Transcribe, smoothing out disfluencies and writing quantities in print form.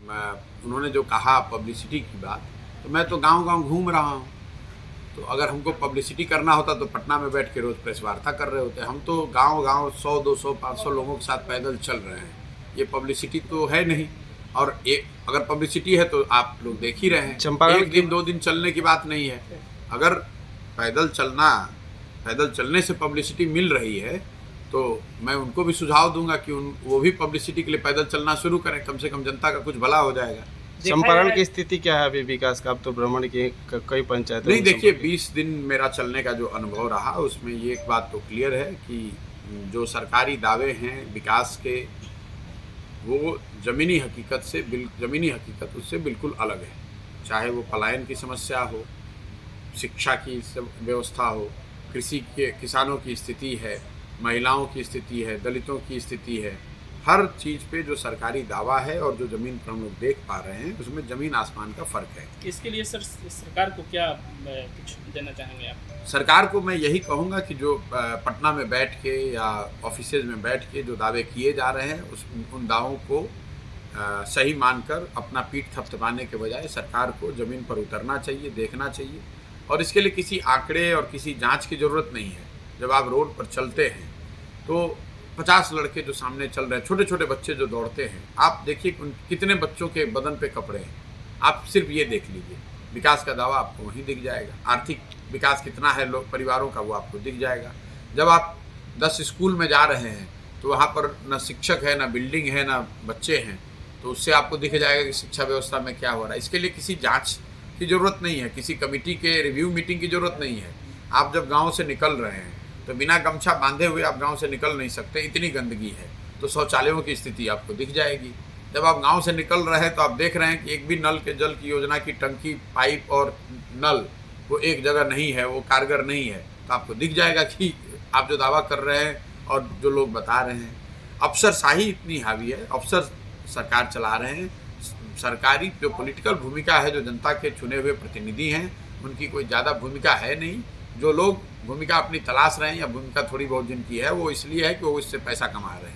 उन्होंने जो कहा पब्लिसिटी की बात, तो मैं तो गांव-गांव घूम रहा हूं। तो अगर हमको पब्लिसिटी करना होता तो पटना में बैठ के रोज़ प्रेस वार्ता कर रहे होते। हम तो गांव-गांव 100, 200, 500 लोगों के साथ पैदल चल रहे हैं। ये पब्लिसिटी तो है नहीं। और अगर पब्लिसिटी है तो आप लोग देख ही रहे हैं। चंपारण एक दिन 2 दिन चलने की बात नहीं है। अगर पैदल चलने से पब्लिसिटी मिल रही है तो मैं उनको भी सुझाव दूंगा कि वो भी पब्लिसिटी के लिए पैदल चलना शुरू करें। कम से कम जनता का कुछ भला हो जाएगा। चंपारण की स्थिति क्या है अभी विकास का? आप तो भ्रमण किए, कई पंचायतों नहीं, में देखिए संपर्क 20 दिन मेरा चलने का जो अनुभव रहा उसमें ये एक बात तो क्लियर है कि जो सरकारी दावे हैं विकास के, वो ज़मीनी हकीकत उससे बिल्कुल अलग है। चाहे वो पलायन की समस्या हो, शिक्षा की व्यवस्था हो, कृषि के किसानों की स्थिति है, महिलाओं की स्थिति है, दलितों की स्थिति है। हर चीज़ पे जो सरकारी दावा है और जो ज़मीन पर हम लोग देख पा रहे हैं उसमें ज़मीन आसमान का फ़र्क है। इसके लिए सर सरकार को क्या कुछ देना चाहेंगे आप? सरकार को मैं यही कहूँगा कि जो पटना में बैठ के या ऑफिसेज में बैठ के जो दावे किए जा रहे हैं उन दावों को सही मानकर अपना पीठ थपथपाने के बजाय सरकार को ज़मीन पर उतरना चाहिए, देखना चाहिए। और इसके लिए किसी आंकड़े और किसी जांच की ज़रूरत नहीं है। जब आप रोड पर चलते हैं तो 50 लड़के जो सामने चल रहे हैं, छोटे छोटे बच्चे जो दौड़ते हैं, आप देखिए कितने बच्चों के बदन पे कपड़े हैं। आप सिर्फ ये देख लीजिए, विकास का दावा आपको वहीं दिख जाएगा। आर्थिक विकास कितना है लोग परिवारों का वो आपको दिख जाएगा। जब आप 10 स्कूल में जा रहे हैं तो वहाँ पर न शिक्षक है, न बिल्डिंग है, न बच्चे हैं, तो उससे आपको दिख जाएगा कि शिक्षा व्यवस्था में क्या हो रहा है। इसके लिए किसी जांच की ज़रूरत नहीं है, किसी कमेटी के रिव्यू मीटिंग की ज़रूरत नहीं है। आप जब गाँव से निकल रहे हैं तो बिना गमछा बांधे हुए आप गाँव से निकल नहीं सकते, इतनी गंदगी है। तो शौचालयों की स्थिति आपको दिख जाएगी। जब आप गांव से निकल रहे हैं तो आप देख रहे हैं कि एक भी नल के जल की योजना की टंकी, पाइप और नल वो एक जगह नहीं है, वो कारगर नहीं है। तो आपको दिख जाएगा कि आप जो दावा कर रहे हैं और जो लोग बता रहे हैं, अफसरशाही इतनी हावी है, अफसर सरकार चला रहे हैं। सरकारी जो पॉलिटिकल भूमिका है, जो जनता के चुने हुए प्रतिनिधि हैं, उनकी कोई ज़्यादा भूमिका है नहीं। जो लोग भूमिका अपनी तलाश रहे हैं या भूमिका थोड़ी बहुत जिनकी है वो इसलिए है कि वो इससे पैसा कमा रहे हैं।